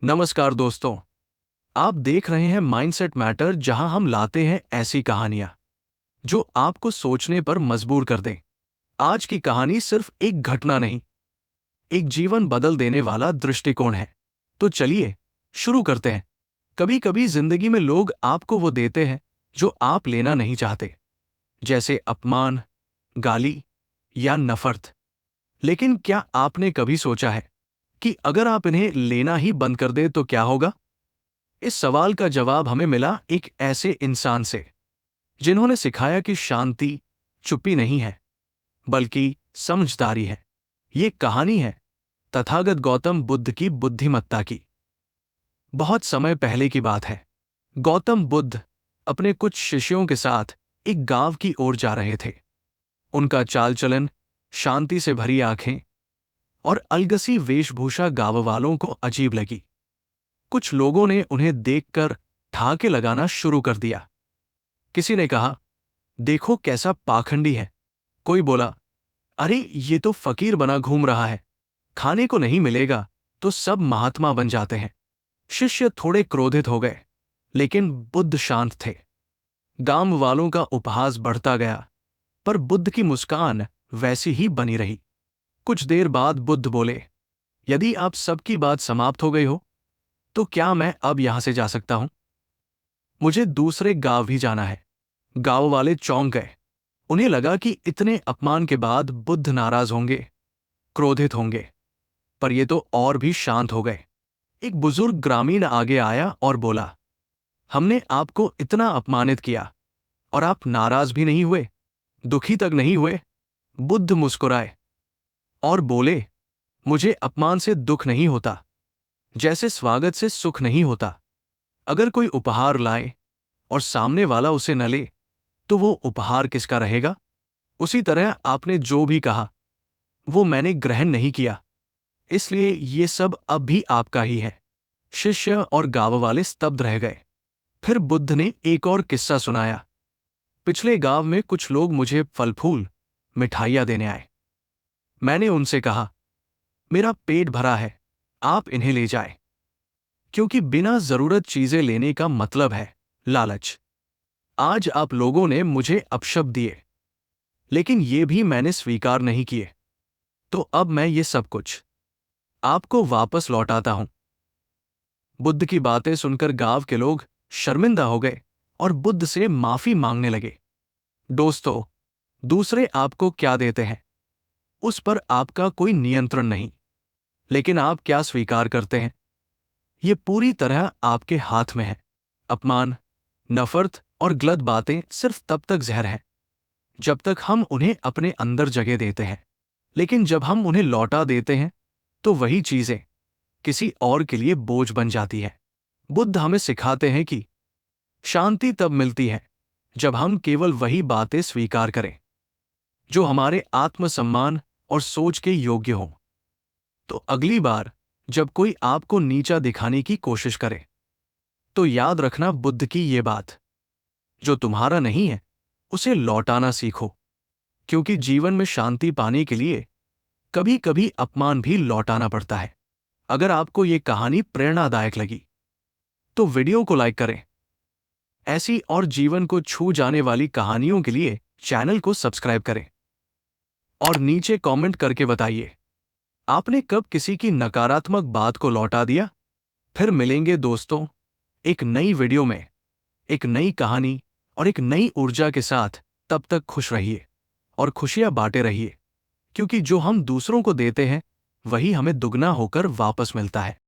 नमस्कार दोस्तों। आप देख रहे हैं माइंडसेट मैटर, जहां हम लाते हैं ऐसी कहानियां जो आपको सोचने पर मजबूर कर दें। आज की कहानी सिर्फ एक घटना नहीं, एक जीवन बदल देने वाला दृष्टिकोण है। तो चलिए शुरू करते हैं। कभी कभी जिंदगी में लोग आपको वो देते हैं जो आप लेना नहीं चाहते, जैसे अपमान, गाली या नफरत। लेकिन क्या आपने कभी सोचा है कि अगर आप इन्हें लेना ही बंद कर दे तो क्या होगा? इस सवाल का जवाब हमें मिला एक ऐसे इंसान से जिन्होंने सिखाया कि शांति चुप्पी नहीं है, बल्कि समझदारी है। ये कहानी है तथागत गौतम बुद्ध की बुद्धिमत्ता की। बहुत समय पहले की बात है। गौतम बुद्ध अपने कुछ शिष्यों के साथ एक गांव की ओर जा रहे थे। उनका चाल चलन, शांति से भरी आंखें और अलगसी वेशभूषा गांव वालों को अजीब लगी। कुछ लोगों ने उन्हें देखकर ठहाके लगाना शुरू कर दिया। किसी ने कहा, देखो कैसा पाखंडी है। कोई बोला, अरे ये तो फकीर बना घूम रहा है, खाने को नहीं मिलेगा तो सब महात्मा बन जाते हैं। शिष्य थोड़े क्रोधित हो गए, लेकिन बुद्ध शांत थे। गांव वालों का उपहास बढ़ता गया, पर बुद्ध की मुस्कान वैसी ही बनी रही। कुछ देर बाद बुद्ध बोले, यदि आप सबकी बात समाप्त हो गई हो तो क्या मैं अब यहां से जा सकता हूं? मुझे दूसरे गांव भी जाना है। गांव वाले चौंक गए। उन्हें लगा कि इतने अपमान के बाद बुद्ध नाराज होंगे, क्रोधित होंगे, पर ये तो और भी शांत हो गए। एक बुजुर्ग ग्रामीण आगे आया और बोला, हमने आपको इतना अपमानित किया और आप नाराज भी नहीं हुए, दुखी तक नहीं हुए। बुद्ध मुस्कुराए और बोले, मुझे अपमान से दुख नहीं होता, जैसे स्वागत से सुख नहीं होता। अगर कोई उपहार लाए और सामने वाला उसे न ले, तो वो उपहार किसका रहेगा? उसी तरह आपने जो भी कहा वो मैंने ग्रहण नहीं किया, इसलिए ये सब अब भी आपका ही है। शिष्य और गांव वाले स्तब्ध रह गए। फिर बुद्ध ने एक और किस्सा सुनाया। पिछले गांव में कुछ लोग मुझे फल फूल, मिठाइयां देने आए। मैंने उनसे कहा, मेरा पेट भरा है, आप इन्हें ले जाएं। क्योंकि बिना जरूरत चीजें लेने का मतलब है लालच। आज आप लोगों ने मुझे अपशब्द दिए, लेकिन ये भी मैंने स्वीकार नहीं किए, तो अब मैं ये सब कुछ आपको वापस लौटाता हूं। बुद्ध की बातें सुनकर गांव के लोग शर्मिंदा हो गए और बुद्ध से माफी मांगने लगे। दोस्तों, दूसरे आपको क्या देते हैं उस पर आपका कोई नियंत्रण नहीं, लेकिन आप क्या स्वीकार करते हैं ये पूरी तरह आपके हाथ में है। अपमान, नफरत और गलत बातें सिर्फ तब तक जहर हैं जब तक हम उन्हें अपने अंदर जगह देते हैं, लेकिन जब हम उन्हें लौटा देते हैं तो वही चीजें किसी और के लिए बोझ बन जाती है। बुद्ध हमें सिखाते हैं कि शांति तब मिलती है जब हम केवल वही बातें स्वीकार करें जो हमारे आत्मसम्मान और सोच के योग्य हों। तो अगली बार जब कोई आपको नीचा दिखाने की कोशिश करे, तो याद रखना बुद्ध की ये बात, जो तुम्हारा नहीं है उसे लौटाना सीखो। क्योंकि जीवन में शांति पाने के लिए कभी कभी अपमान भी लौटाना पड़ता है। अगर आपको ये कहानी प्रेरणादायक लगी तो वीडियो को लाइक करें। ऐसी और जीवन को छू जाने वाली कहानियों के लिए चैनल को सब्सक्राइब करें और नीचे कमेंट करके बताइए, आपने कब किसी की नकारात्मक बात को लौटा दिया? फिर मिलेंगे दोस्तों एक नई वीडियो में, एक नई कहानी और एक नई ऊर्जा के साथ। तब तक खुश रहिए और खुशियां बांटे रहिए, क्योंकि जो हम दूसरों को देते हैं वही हमें दुगना होकर वापस मिलता है।